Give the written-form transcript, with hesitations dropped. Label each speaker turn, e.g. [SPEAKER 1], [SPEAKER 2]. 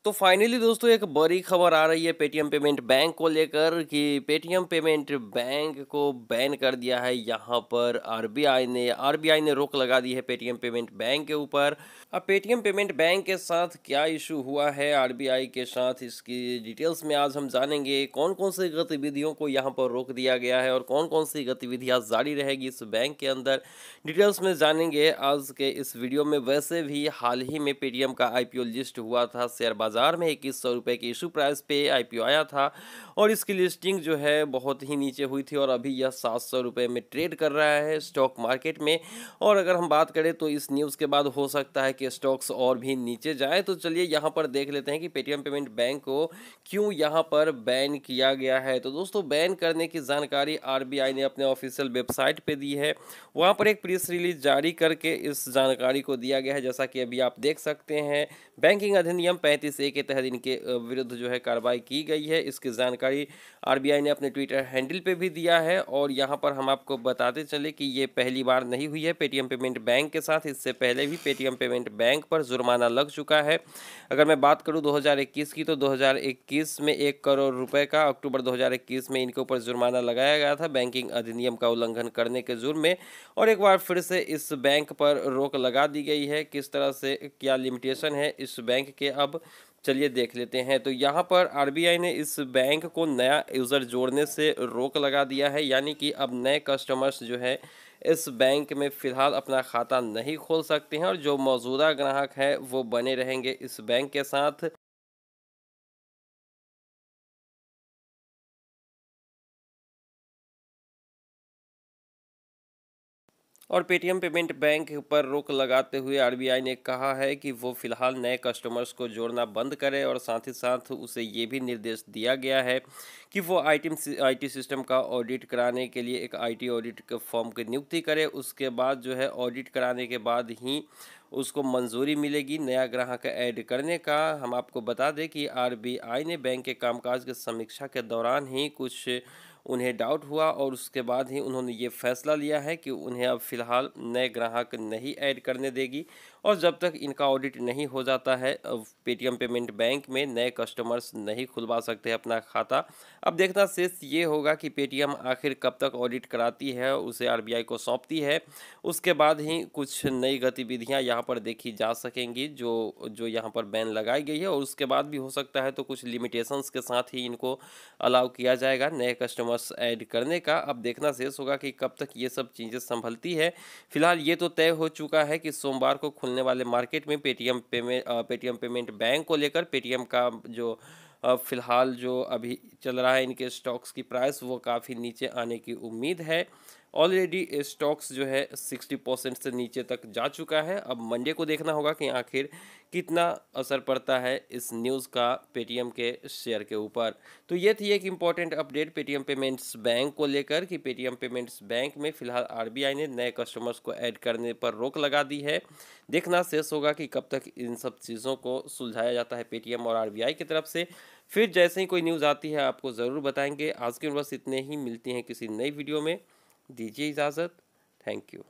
[SPEAKER 1] तो फाइनली दोस्तों एक बड़ी खबर आ रही है पेटीएम पेमेंट बैंक को लेकर कि पेटीएम पेमेंट बैंक को बैन कर दिया है यहाँ पर आरबीआई ने रोक लगा दी है पेटीएम पेमेंट बैंक के ऊपर। अब पेटीएम पेमेंट बैंक के साथ क्या इशू हुआ है आरबीआई के साथ, इसकी डिटेल्स में आज हम जानेंगे। कौन कौन सी गतिविधियों को यहाँ पर रोक दिया गया है और कौन कौन सी गतिविधियाँ जारी रहेगी इस बैंक के अंदर, डिटेल्स में जानेंगे आज के इस वीडियो में। वैसे भी हाल ही में पेटीएम का आईपीओ लिस्ट हुआ था शेयर बाजार में, 2100 रुपये की इशू प्राइस पे आईपीओ आया था और इसकी लिस्टिंग जो है बहुत ही नीचे हुई थी और अभी यह 700 रुपये में ट्रेड कर रहा है स्टॉक मार्केट में। और अगर हम बात करें तो इस न्यूज़ के बाद हो सकता है कि स्टॉक्स और भी नीचे जाए। तो चलिए यहाँ पर देख लेते हैं कि पेटीएम पेमेंट बैंक को क्यों यहाँ पर बैन किया गया है। तो दोस्तों बैन करने की जानकारी आरबीआई ने अपने ऑफिशियल वेबसाइट पे दी है। वहाँ पर एक प्रेस रिलीज जारी करके इस जानकारी को दिया गया है, जैसा कि अभी आप देख सकते हैं। बैंकिंग अधिनियम 35A के तहत इनके विरुद्ध जो है कार्रवाई की गई है, इसकी जानकारी आरबीआई ने अपने ट्विटर हैंडल पे भी दिया है। और यहाँ पर हम आपको बताते चले कि ये पहली बार नहीं हुई है पेटीएम पेमेंट बैंक के साथ, इससे पहले भी पेटीएम पेमेंट बैंक पर जुर्माना लग चुका है। अगर मैं बात करूँ 2021 की, तो 2021 में 1 करोड़ रुपए का अक्टूबर 2021 में इनके ऊपर जुर्माना लगाया गया था बैंकिंग अधिनियम का उल्लंघन करने के जुर्म में। और एक बार फिर से इस बैंक पर रोक लगा दी गई है। किस तरह से क्या लिमिटेशन है इस बैंक के, अब चलिए देख लेते हैं। तो यहाँ पर आरबीआई ने इस बैंक को नया यूज़र जोड़ने से रोक लगा दिया है, यानी कि अब नए कस्टमर्स जो है इस बैंक में फ़िलहाल अपना खाता नहीं खोल सकते हैं और जो मौजूदा ग्राहक है वो बने रहेंगे इस बैंक के साथ। और पेटीएम पेमेंट बैंक पर रोक लगाते हुए आरबीआई ने कहा है कि वो फिलहाल नए कस्टमर्स को जोड़ना बंद करे और साथ ही साथ उसे ये भी निर्देश दिया गया है कि वो आईटी सिस्टम का ऑडिट कराने के लिए एक आईटी ऑडिट के फॉर्म की नियुक्ति करे। उसके बाद जो है ऑडिट कराने के बाद ही उसको मंजूरी मिलेगी नया ग्राहक ऐड करने का। हम आपको बता दें कि आरबीआई ने बैंक के कामकाज की समीक्षा के दौरान ही कुछ उन्हें डाउट हुआ और उसके बाद ही उन्होंने ये फैसला लिया है कि उन्हें अब फिलहाल नए ग्राहक नहीं ऐड करने देगी और जब तक इनका ऑडिट नहीं हो जाता है पेटीएम पेमेंट बैंक में नए कस्टमर्स नहीं खुलवा सकते अपना खाता। अब देखना शेष ये होगा कि पेटीएम आखिर कब तक ऑडिट कराती है, उसे आरबीआई को सौंपती है। उसके बाद ही कुछ नई गतिविधियां यहाँ पर देखी जा सकेंगी जो जो यहाँ पर बैन लगाई गई है। और उसके बाद भी हो सकता है तो कुछ लिमिटेशंस के साथ ही इनको अलाउ किया जाएगा नए कस्टमर्स ऐड करने का। अब देखना शेष होगा कि कब तक ये सब चीज़ें संभलती है। फिलहाल ये तो तय हो चुका है कि सोमवार को खुलने वाले मार्केट में पेटीएम पेमेंट बैंक को लेकर पेटीएम का जो फिलहाल जो अभी चल रहा है इनके स्टॉक्स की प्राइस वो काफ़ी नीचे आने की उम्मीद है। ऑलरेडी स्टॉक्स जो है 60% से नीचे तक जा चुका है। अब मंडे को देखना होगा कि आखिर कितना असर पड़ता है इस न्यूज़ का पेटीएम के शेयर के ऊपर। तो ये थी एक important update Paytm payments bank को लेकर कि पेटीएम पेमेंट्स बैंक में फ़िलहाल आरबीआई ने नए कस्टमर्स को ऐड करने पर रोक लगा दी है। देखना शेष होगा कि कब तक इन सब चीज़ों को सुलझाया जाता है पेटीएम और आरबीआई की तरफ से। फिर जैसे ही कोई न्यूज़ आती है आपको ज़रूर बताएंगे। आज के बस इतने ही, मिलती हैं किसी नई वीडियो में। दीजिए इजाज़त। Thank you.